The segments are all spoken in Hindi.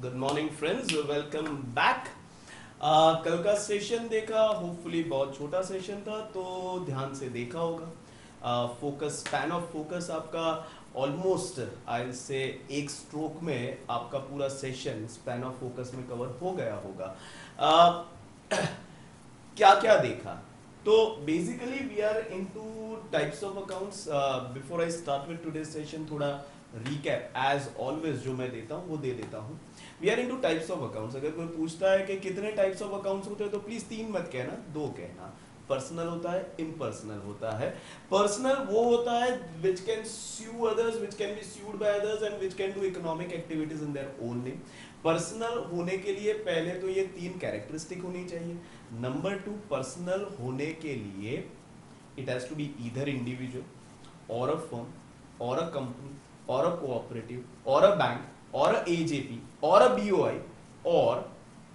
Good morning friends, welcome back. कल का सेशन देखा, होपफुली बहुत छोटा सेशन था तो ध्यान से देखा होगा। फोकस, स्पैन ऑफ फोकस आपका ऑलमोस्ट आई से एक स्ट्रोक में आपका पूरा सेशन स्पैन ऑफ फोकस में कवर हो गया होगा। क्या क्या देखा? तो basically we are into types of accounts. Before I start with today session, थोड़ा रिकैप एज ऑलवेज जो मैं देता हूँ वो दे देता हूँ। We are into types of accounts. अगर कोई पूछता है कि कितने टाइप्स ऑफ अकाउंट्स होते हैं तो प्लीज 3 मत कहना, 2 कहना। पर्सनल होता है, इम्पर्सनल होता है। पर्सनल वो होता है which can sue others, which can be sued by others and which can do economic activities in their own name। Personal होने के लिए पहले तो ये 3 कैरेक्टरिस्टिक होनी चाहिए। नंबर 2, पर्सनल होने के लिए it has to be either individual और अ फर्म और अ कंपनी और अ कोऑपरेटिव और अ बैंक और अ एजेपी और अ बीओआई और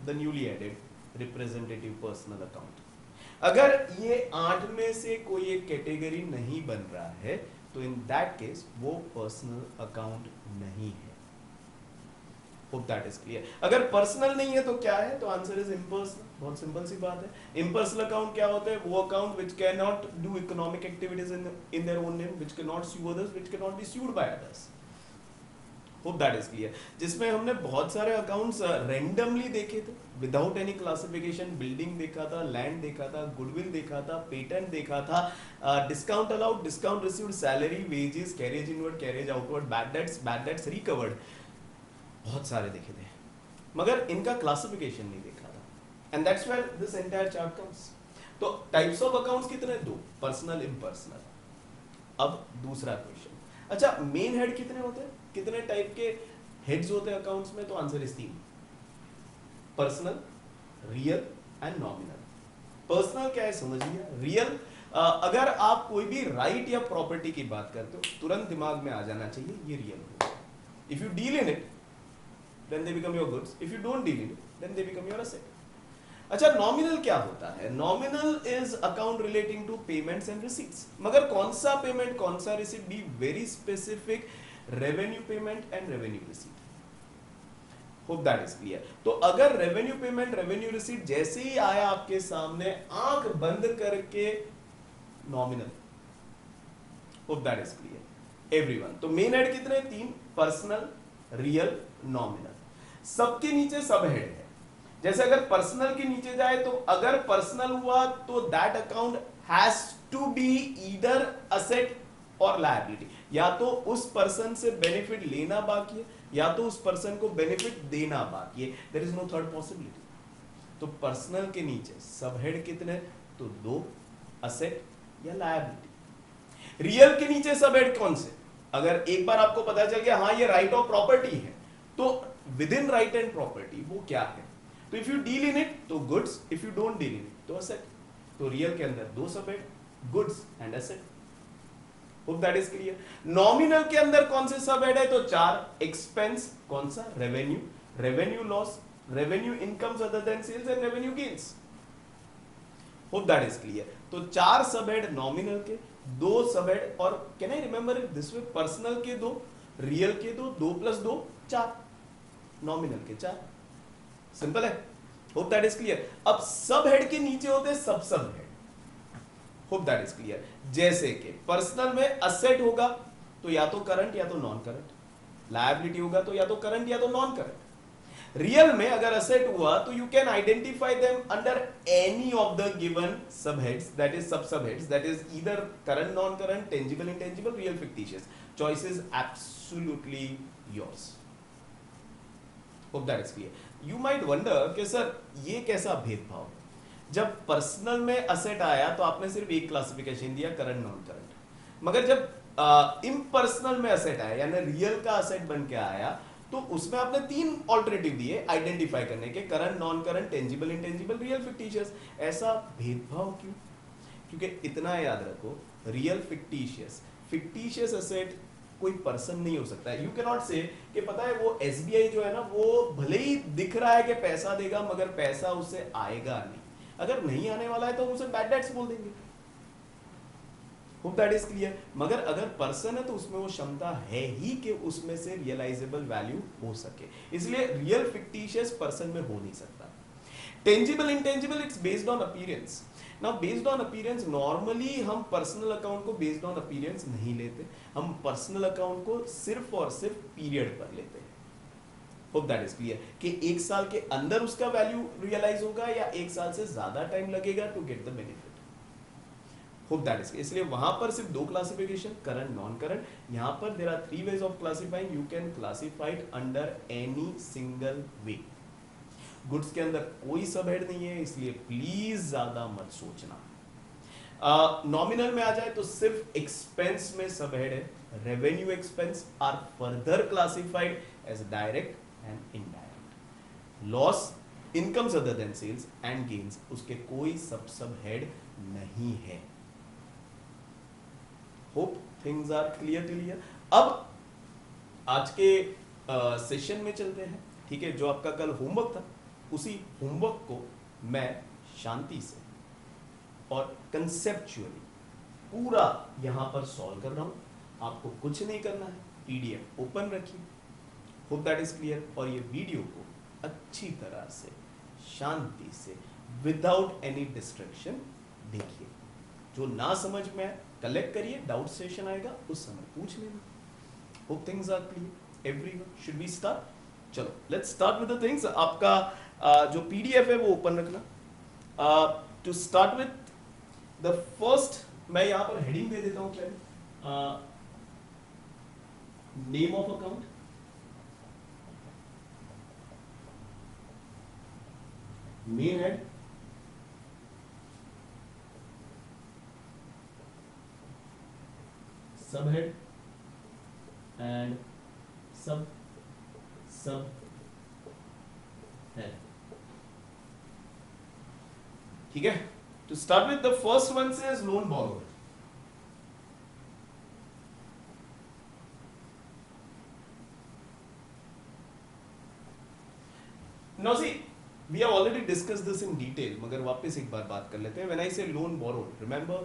the newly added representative personal account. अगर ये 8 में से कोई एक कैटेगरी नहीं बन रहा है तो इन दैट केस वो पर्सनल अकाउंट नहीं है। Hope that is clear. अगर पर्सनल नहीं है तो क्या है? तो आंसर इज इम्पर्सनल। बहुत सिंपल सी बात है। इम्पर्सनल अकाउंट क्या होते हैं? वो account which can not do economic activities in their own name, which can not sue others, which cannot be sued by others। Hope that is clear. जिसमें हमने बहुत सारे अकाउंट्स रेंडमली देखे थे विदाउट एनी क्लासिफिकेशन। बिल्डिंग देखा था, लैंड देखा था, गुडविल देखा था, पेटेंट देखा था, discount allowed, discount received, salary, wages, carriage inward, carriage outward, bad debts recovered, बहुत सारे देखे थे मगर इनका क्लासिफिकेशन नहीं देखा था। And that's where this entire chart comes. तो टाइप्स ऑफ अकाउंट्स कितने? 2, पर्सनल, इम्पर्सनल। अब दूसरा क्वेश्चन, अच्छा मेन हेड कितने होते हैं? कितने टाइप के हेड्स होते हैं अकाउंट्स में? तो answer is 3, personal, real and nominal. Personal क्या है समझ लिया। रियल, अगर आप कोई भी राइट या प्रॉपर्टी की बात करते हो तुरंत दिमाग में आ जाना चाहिए ये रियल होगा। If you deal in it then they become your goods, if you don't deal in it then they become your asset। अच्छा नॉमिनल क्या होता है? Nominal is account relating to payments and receipts. मगर कौन सा पेमेंट, कौन सा receipt? Be very specific, revenue payment and revenue receipt. Hope that is clear. तो अगर रेवेन्यू पेमेंट, रेवेन्यू रिसीट जैसे ही आया आपके सामने, आंख बंद करके nominal. Hope that is clear everyone. तो मेन हेड कितने? 3, पर्सनल, रियल, नॉमिनल। सबके नीचे सब हेड है। जैसे अगर पर्सनल के नीचे जाए तो अगर पर्सनल हुआ तो that account has to be either asset और लायबिलिटी। या तो उस पर्सन से बेनिफिट लेना बाकी है या तो उस पर्सन को बेनिफिट देना बाकी है। There is no third possibility. तो पर्सनल के नीचे सब हेड कितने? तो 2, असेट या लायबिलिटी। रियल के नीचे सब हेड कौन से? अगर एक बार आपको पता चल गया हाँ ये राइट ऑफ प्रॉपर्टी है तो within right and property वो क्या है? तो if you deal in it तो goods, if you don't deal in it तो असेट। तो रियल के अंदर 2 sub head, goods and asset. Hope that is clear. Nominal के अंदर कौन से सब हेड है? तो 4, एक्सपेंस, कौन सा? Revenue, revenue loss, revenue incomes other than sales and revenue gains. Hope that is clear. तो 4 सब हेड नॉमिनल के, 2 सब हेड, और can I remember it this way, personal के 2, रियल के 2, 2 + 2 4, नॉमिनल के 4। सिंपल है। Hope that is clear. अब सब हेड के नीचे होते हैं सब सब head. Hope that is clear. जैसे कि पर्सनल में असेट होगा तो या तो करंट या तो नॉन करंट, लायबिलिटी होगा तो या तो करंट या तो नॉन करंट। रियल में अगर असेट हुआ तो you can identify them under any of the given subheads, that is sub subheads, that is either current, non current, tangible, intangible, real, fictitious. Choice is absolutely yours. Hope that is clear. You might wonder कि सर ये कैसा भेदभाव? जब पर्सनल में असेट आया तो आपने सिर्फ एक क्लासिफिकेशन दिया, करंट, नॉन करंट। मगर जब इम्पर्सनल में असेट आया यानी रियल का असेट बन के आया तो उसमें आपने 3 ऑल्टरनेटिव दिए आइडेंटिफाई करने के, current, non current, tangible, intangible, real, fictitious. ऐसा भेदभाव क्यों? क्योंकि इतना याद रखो, रियल, फिक्टिशियस, फिक्टिशियस असेट कोई पर्सन नहीं हो सकता है। यू कैन नॉट से कि पता है वो एसबीआई जो है ना वो भले ही दिख रहा है कि पैसा देगा मगर पैसा उससे आएगा नहीं। अगर नहीं आने वाला है तो उसे बैड डेट्स बोल देंगे। Hope that is clear. मगर अगर पर्सन है तो उसमें वो क्षमता है ही कि उसमें से रियलाइजेबल वैल्यू हो सके, इसलिए रियल फिक्टिशियस पर्सन में हो नहीं सकता। Tangible intangible it's based on appearance. Now based on appearance normally हम पर्सनल अकाउंट को बेस्ड ऑन अपीयरेंस नहीं लेते, हम पर्सनल अकाउंट को सिर्फ और सिर्फ पीरियड पर लेते हैं। होप दैट इज क्लियर कि एक साल के अंदर उसका वैल्यू रियलाइज होगा या एक साल से ज्यादा टाइम लगेगा to get the benefit. Hope that is, इसलिए वहां पर सिर्फ दो क्लासिफिकेशन, करंट नॉन करंट। यहां पर there are 3 ways of classifying, you can classify it under any single way. Goods के अंदर कोई सब हेड नहीं है, इसलिए प्लीज ज्यादा मत सोचना। नॉमिनल में आ जाए तो सिर्फ एक्सपेंस में सब हेड है। Revenue expense are further classified as direct and indirect. Loss, incomes other than sales and gains, उसके कोई सब हेड नहीं है। Hope things are clear till here. अब आज के सेशन में चलते हैं, ठीक है। जो आपका कल होमवर्क था, उसी होमवर्क को मैं शांति से और कंसेप्चुअली पूरा यहां पर सॉल्व कर रहा हूं। आपको कुछ नहीं करना है, पीडीएफ ओपन रखिए, होप दैट इज क्लियर, और ये वीडियो को अच्छी तरह से शांति से विदाउट एनी डिस्ट्रैक्शन देखिए। जो ना समझ में आए कलेक्ट करिए, डाउट सेशन आएगा उस समय पूछ लेना। Hope things are clear everyone. Should we start? चलो let's start with the things. आपका जो पीडीएफ है वो ओपन रखना। To start with the first, मैं यहां पर हेडिंग दे देता हूं पहले, name of account, main head, sub head and sub head, ठीक है। To start with, the first one says loan borrowed. Now see, we have already discussed this in detail, मगर वापस एक बार बात कर लेते हैं। When I say loan borrowed, remember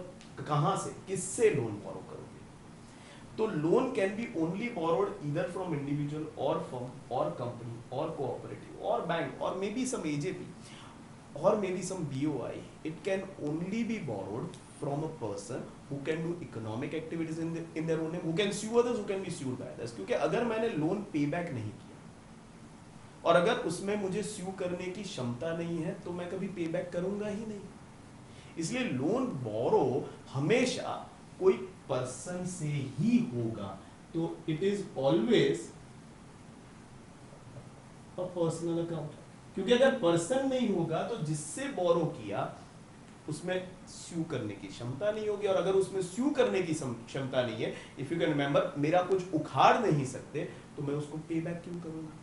कहाँ से, किससे लोन borrow करोगे? तो loan can be only borrowed either from individual or firm or company or cooperative or bank or maybe some AJP or maybe some BOI. It can only be borrowed from a person who can do economic activities in their own name, who can sue others, who can be sued by others. क्योंकि अगर मैंने लोन पे बैक नहीं किया और अगर उसमें मुझे स्यू करने की क्षमता नहीं है तो मैं कभी पे बैक करूंगा ही नहीं। इसलिए लोन बोरो हमेशा कोई पर्सन से ही होगा, तो it is always a personal account. क्योंकि अगर पर्सन नहीं होगा तो जिससे बोरो किया उसमें स्यू करने की क्षमता नहीं होगी, और अगर उसमें स्यू करने की क्षमता नहीं है, इफ यू कैन रिमेंबर, मेरा कुछ उखाड़ नहीं सकते तो मैं उसको पे बैक क्यों करूंगा?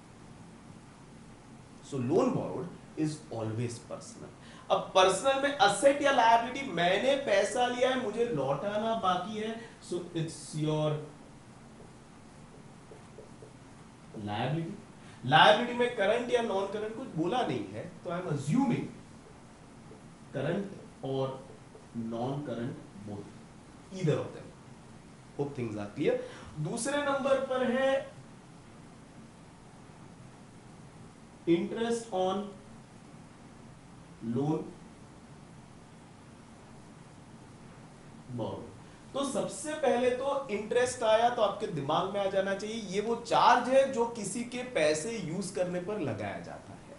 So loan borrowed is always personal. अब पर्सनल में असेट या लायबिलिटी, मैंने पैसा लिया है, मुझे लौटाना बाकी है, so it's your liability. Liability में करंट या नॉन करंट कुछ बोला नहीं है, तो आई एम अज्यूमिंग करंट और non current both, either of them. Hope things are clear. दूसरे नंबर पर है इंटरेस्ट ऑन लोन बोरो। तो सबसे पहले तो इंटरेस्ट आया तो आपके दिमाग में आ जाना चाहिए ये वो चार्ज है जो किसी के पैसे यूज करने पर लगाया जाता है।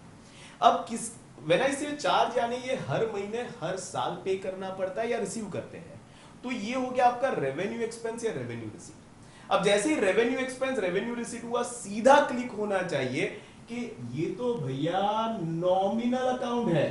अब किस व्हेन आई से चार्ज, यानी ये हर महीने हर साल पे करना पड़ता है या रिसीव करते हैं, तो ये हो गया आपका रेवेन्यू एक्सपेंस या रेवेन्यू रिसीट। अब जैसे ही रेवेन्यू एक्सपेंस रेवेन्यू रिसीट हुआ, सीधा क्लिक होना चाहिए कि ये तो भैया नॉमिनल अकाउंट है।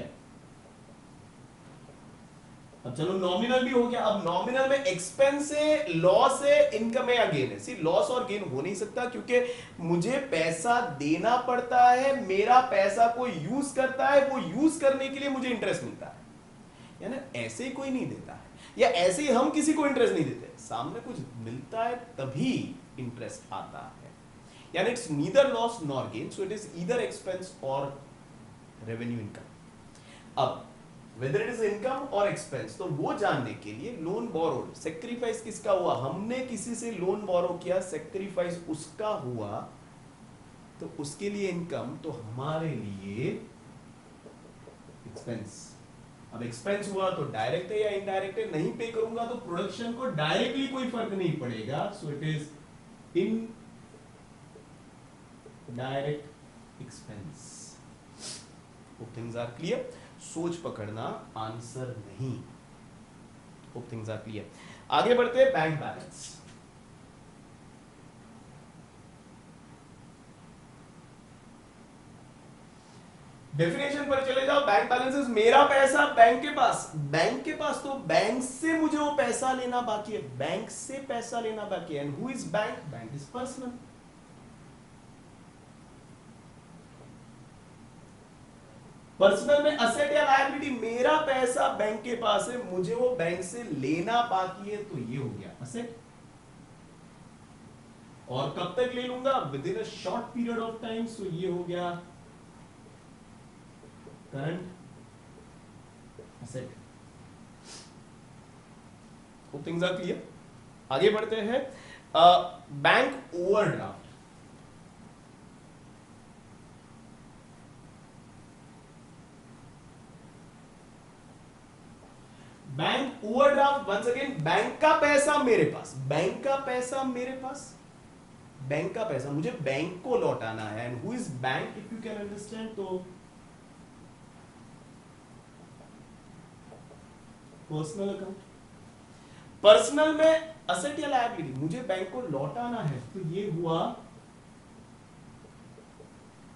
अब चलो नॉमिनल भी हो गया। अब नॉमिनल में एक्सपेंस है, लॉस है, इनकम है या गेन है। सी लॉस और गेन हो नहीं सकता क्योंकि मुझे पैसा देना पड़ता है, मेरा पैसा कोई यूज करता है, वो यूज करने के लिए मुझे इंटरेस्ट मिलता है, यानी ऐसे ही कोई नहीं देता है, या ऐसे ही हम किसी को इंटरेस्ट नहीं देते, सामने कुछ मिलता है तभी इंटरेस्ट आता है। यानी it's neither loss nor gain, so it is either expense और रेवेन्यू इनकम। अब वेदर इट इज इनकम और एक्सपेंस, तो वो जानने के लिए लोन बोरोड, सेक्रीफाइस किसका हुआ, हमने किसी से लोन बोरो किया, सेक्रीफाइस उसका हुआ, तो उसके लिए इनकम, तो हमारे लिए एक्सपेंस। अब एक्सपेंस हुआ तो डायरेक्ट है या इनडायरेक्ट है, नहीं पे करूंगा तो प्रोडक्शन को डायरेक्टली कोई फर्क नहीं पड़ेगा, so it is indirect expense. Hope things are clear, सोच पकड़ना, आंसर नहीं। Hope things are clear. आगे बढ़ते हैं, बैंक बैलेंस। डेफिनेशन पर चले जाओ। बैंक बैलेंस इज मेरा पैसा बैंक के पास, बैंक के पास, तो बैंक से मुझे वो पैसा लेना बाकी है, बैंक से पैसा लेना बाकी है। And who is bank, bank is personal. Personal में असेट या लायबिलिटी, मेरा पैसा बैंक के पास है, मुझे वो बैंक से लेना बाकी है, तो ये हो गया असेट। और कब तक ले लूंगा, within a short period of time, so ये हो गया current asset. Hope things are clear. आगे बढ़ते हैं, bank overdraft. Bank overdraft, once again, bank का पैसा मेरे पास, बैंक का पैसा मेरे पास, बैंक का पैसा मुझे बैंक को लौटाना है। And who is bank, if you can understand, तो पर्सनल अकाउंट। पर्सनल में असेट या लायबिलिटी, मुझे बैंक को लौटाना है, तो ये हुआ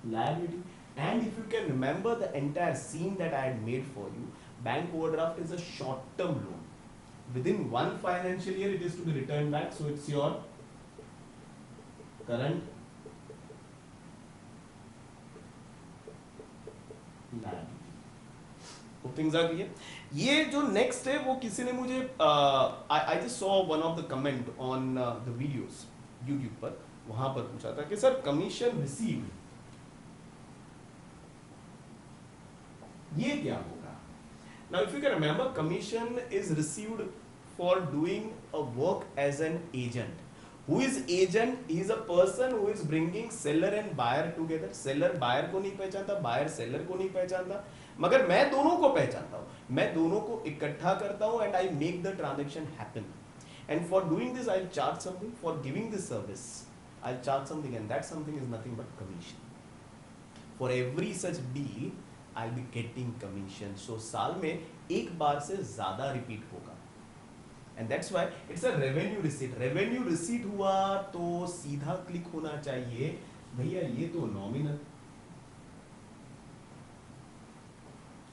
liability. And if you can remember the entire seen that I had made for you, bank overdraft is a short term loan, within one financial year it is to be returned back, so it's your current liability. Things are clear. ये जो नेक्स्ट है वो किसी ने मुझे I just saw one of the comment on the videos YouTube पर, वहां पर पूछा था कि सर कमीशन रिसीव्ड ये क्या होगा। Now if you can remember, commission is received for doing a work as an agent. Who is agent? He is a person who is bringing seller and buyer together. Seller buyer को नहीं पहचानता, buyer seller को नहीं पहचानता, मगर मैं दोनों को पहचानता हूँ, मैं दोनों को इकट्ठा करता हूँ, and I make the transaction happen. And for doing this, I'll charge something. For giving this service, I'll charge something, and that something is nothing but commission. For every such deal, I'll be getting commission. So साल में एक बार से ज्यादा रिपीट होगा, and that's why it's a revenue receipt. Revenue receipt हुआ तो सीधा क्लिक होना चाहिए भैया ये तो नॉमिनल,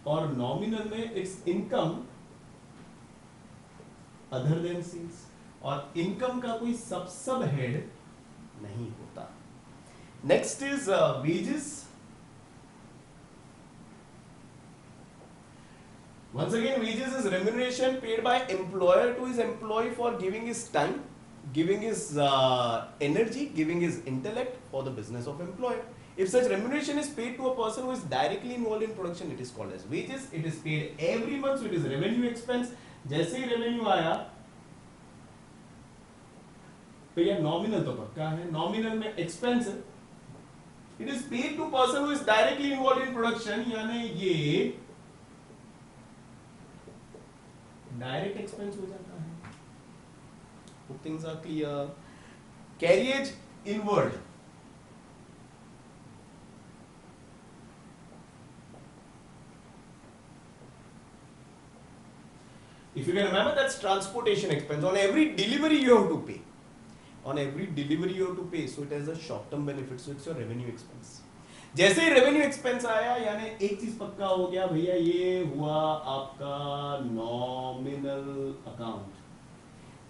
और नॉमिनल में it's income other than sales, और इनकम का कोई सब हेड नहीं होता। Next is wages. Once again, wages is remuneration paid by employer to his employee for giving his time, giving his energy, giving his intellect for the business of employer. If such remuneration is paid to a person who is directly involved in production, it is called as wages. It is paid every month, so it is revenue expense. जैसे ही revenue आया तो ये nominal तो पक्का है, nominal में expense है. It is paid to person who is directly involved in production, यानी ये डायरेक्ट एक्सपेंस हो जाता है. Hope things are clear. Carriage inward. If you can remember, that's transportation expense. On every delivery you have to pay. On every delivery you have to pay. So it has a short-term benefit. So it's your revenue expense. जैसे ही रेवेन्यू एक्सपेंस आया, यानी एक चीज पक्का हो गया भैया, ये हुआ आपका नॉमिनल अकाउंट,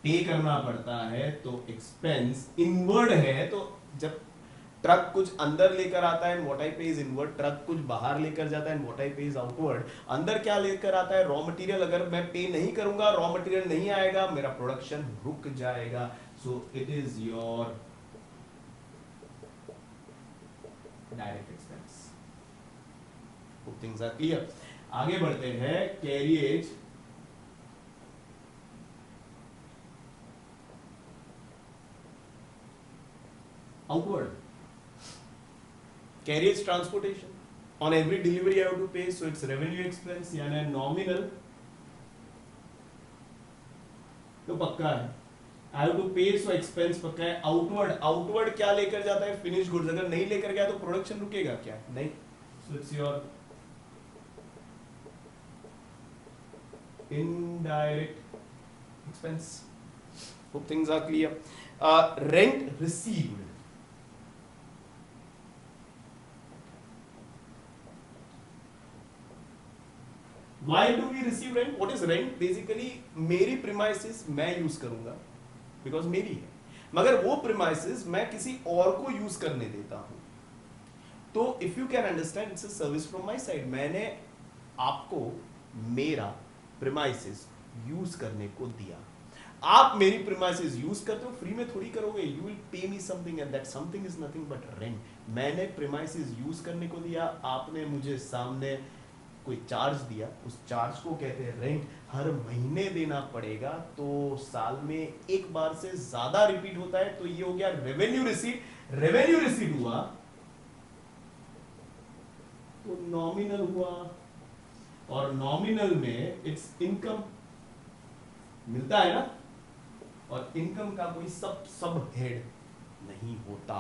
पे करना पड़ता है, तो एक्सपेंस इनवर्ड है. तो जब ट्रक कुछ अंदर लेकर आता है, व्हाट आई पे इज इनवर्ड, ट्रक कुछ बाहर लेकर जाता है, व्हाट आई पे इज आउटवर्ड. अंदर क्या लेकर आता है, रॉ मटेरियल. अगर मैं पे नहीं करूंगा, रॉ मटेरियल नहीं आएगा, मेरा प्रोडक्शन रुक जाएगा. So it is your direct expense. Hope things are clear. आगे बढ़ते हैं, carriage outward, carriage transportation, on every delivery I have to pay, so it's revenue expense, यानी नॉमिनल तो पक्का है, आई have to pay, so expense पक्का है। आउटवर्ड, आउटवर्ड क्या लेकर जाता है? Finish goods. अगर नहीं लेकर गया तो प्रोडक्शन रुकेगा क्या? नहीं, सो it's your indirect expense. Hope things are clear. Rent received. Why do we receive rent? What is rent? Basically मेरी premises मैं यूज करूंगा because मेरी है, मगर वो premises मैं किसी और को यूज करने देता हूं। तो if you can understand, it's a service from my side. मैंने आपको मेरा प्रीमाइसेस यूज करने को दिया, आप मेरी प्रीमाइसेस यूज करते हो, फ्री में थोड़ी करोगे। You will pay me something and that something is nothing but rent. मैंने प्रीमाइसेस यूज करने को दिया, आपने मुझे सामने कोई चार्ज दिया, उस चार्ज को कहते हैं रेंट। हर महीने देना पड़ेगा, तो साल में एक बार से ज्यादा रिपीट होता है, तो ये हो गया रेवेन्यू रिसीट। रेवेन्यू रिसीट हुआ तो नॉमिनल हुआ, और नॉमिनल में इट्स इनकम मिलता है ना, और इनकम का कोई सब हेड नहीं होता।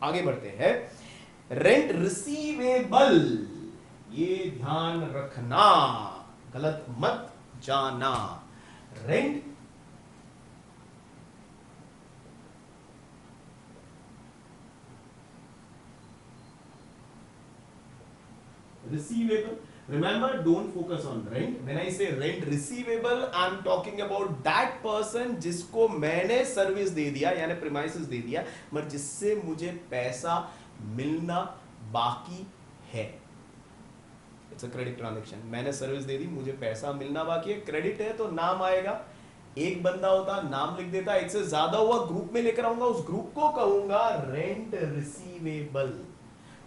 आगे बढ़ते हैं, रेंट रिसीवेबल, ये ध्यान रखना, गलत मत जाना। Rent receivable. Remember, don't focus on rent. When I say rent receivable, I'm talking about that person जिसको मैंने सर्विस दे दिया, यानी प्रीमाइसेस दे दिया, मगर जिससे मुझे पैसा मिलना बाकी है। It's a credit transaction. मैंने सर्विस दे दी, मुझे पैसा मिलना बाकी है। क्रेडिट है तो नाम आएगा, एक बंदा होता नाम लिख देता, एक से ज्यादा हुआ ग्रुप में लेकर आऊंगा, उस ग्रुप को कहूंगा rent receivable.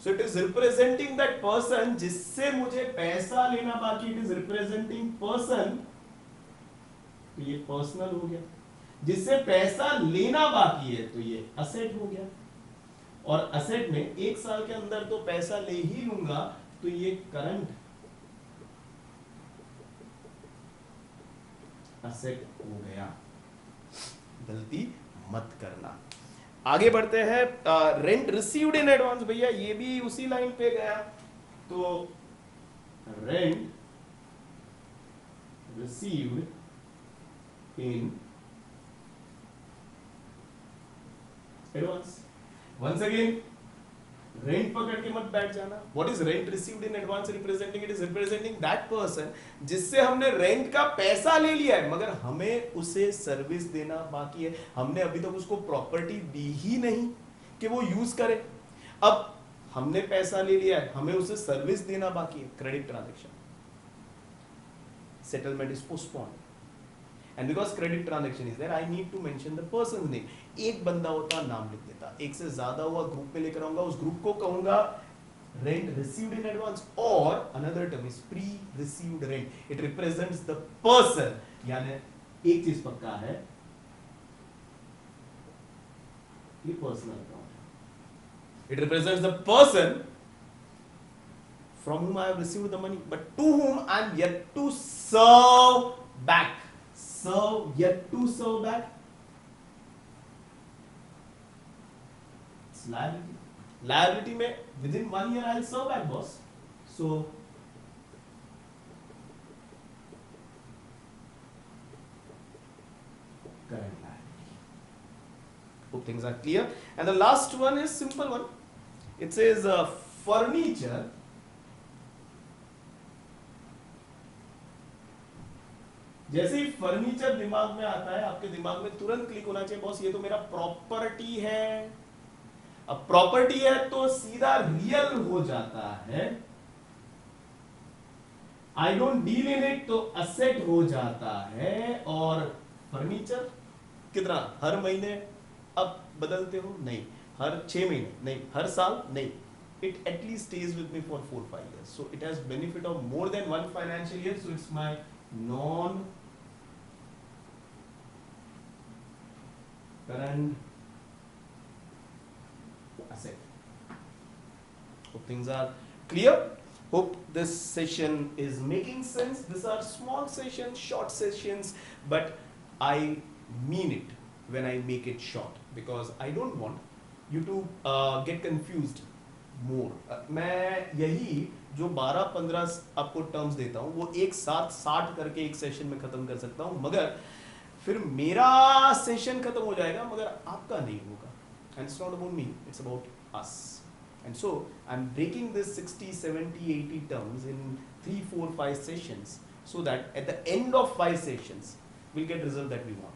So it is representing that person जिससे मुझे पैसा लेना बाकी, it is representing person, तो ये पर्सनल हो गया। जिससे पैसा लेना बाकी है तो ये असेट हो गया, और असेट में एक साल के अंदर तो पैसा ले ही लूंगा, तो ये करंट असेट हो गया। गलती मत करना। आगे बढ़ते हैं, रेंट रिसीव्ड इन एडवांस। भैया ये भी उसी लाइन पे गया, तो rent received in advance. Once again, rent पकड़ के मत बैठ जाना। What is rent received in advance representing? It is representing that person जिससे हमने रेंट का पैसा ले लिया है, मगर हमें उसे सर्विस देना बाकी है। हमने अभी तक उसको प्रॉपर्टी दी ही नहीं कि वो यूज करे। अब हमने पैसा ले लिया है, हमें उसे सर्विस देना बाकी है। Credit transaction, settlement is postponed, and because credit transaction is there, I need to mention the person name. एक बंदा होता नाम लिख देता, एक से ज्यादा हुआ ग्रुप में लेकर आऊंगा, उस ग्रुप को कहूंगा रेंट रिसीव्ड इन एडवांस, और another term is pre received rent. It represents the person, यानी एक चीज पक्का है, ये पर्सनल अकाउंट है। It represents the person from whom I have received the money, but to whom I am yet to serve back. Yet to serve back. It's liability. Liability में within 1 year I'll serve back, boss. So current liability. Hope things are clear. And the last one is simple one. It says furniture. जैसे ही फर्नीचर दिमाग में आता है, आपके दिमाग में तुरंत क्लिक होना चाहिए, बॉस ये तो मेरा प्रॉपर्टी है। अब प्रॉपर्टी है तो सीधा रियल हो जाता है, I don't deal in it तो असेट हो जाता है। और फर्नीचर कितना, हर महीने अब बदलते हो? नहीं। हर 6 महीने? नहीं। हर साल? नहीं। it at least stays with me for 4-5 years. So it has benefit of more than one financial year. So it's my non-current asset. Hope things are clear. Hope this session is making sense. These are small sessions, short sessions, but I mean it when I make it short because I don't want you to get confused more. मैं यही जो 12-15 आपको टर्म्स देता हूँ वो एक साथ 60 करके एक सेशन में खत्म कर सकता हूँ, मगर फिर मेरा सेशन खत्म हो जाएगा मगर आपका नहीं होगा. And it's not about me, it's about us. And so I'm breaking this 60, 70, 80 terms in 3, 4, 5 sessions so that at the end of 5 sessions we'll get result that we want.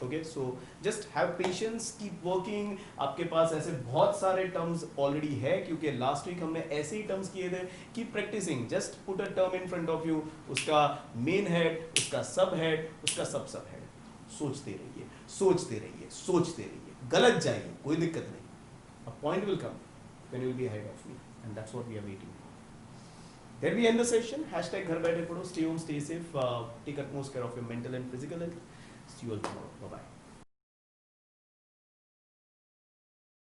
Okay, so just have patience, keep working. आपके पास ऐसे बहुत सारे terms already है क्योंकि last week हमने ऐसे ही terms किए थे. Keep practicing. Just put a term in front of you. उसका main head, उसका sub head, उसका sub head. सोचते रहिए, सोचते रहिए, सोचते रहिए. गलत जाइए, कोई दिक्कत नहीं. A point will come when you will be ahead of me, and that's what we are waiting for. Then we end the session. Hashtag घर बैठे पढ़ो. Stay home, stay safe. Take utmost care of your mental and physical health. See you all tomorrow. Bye bye.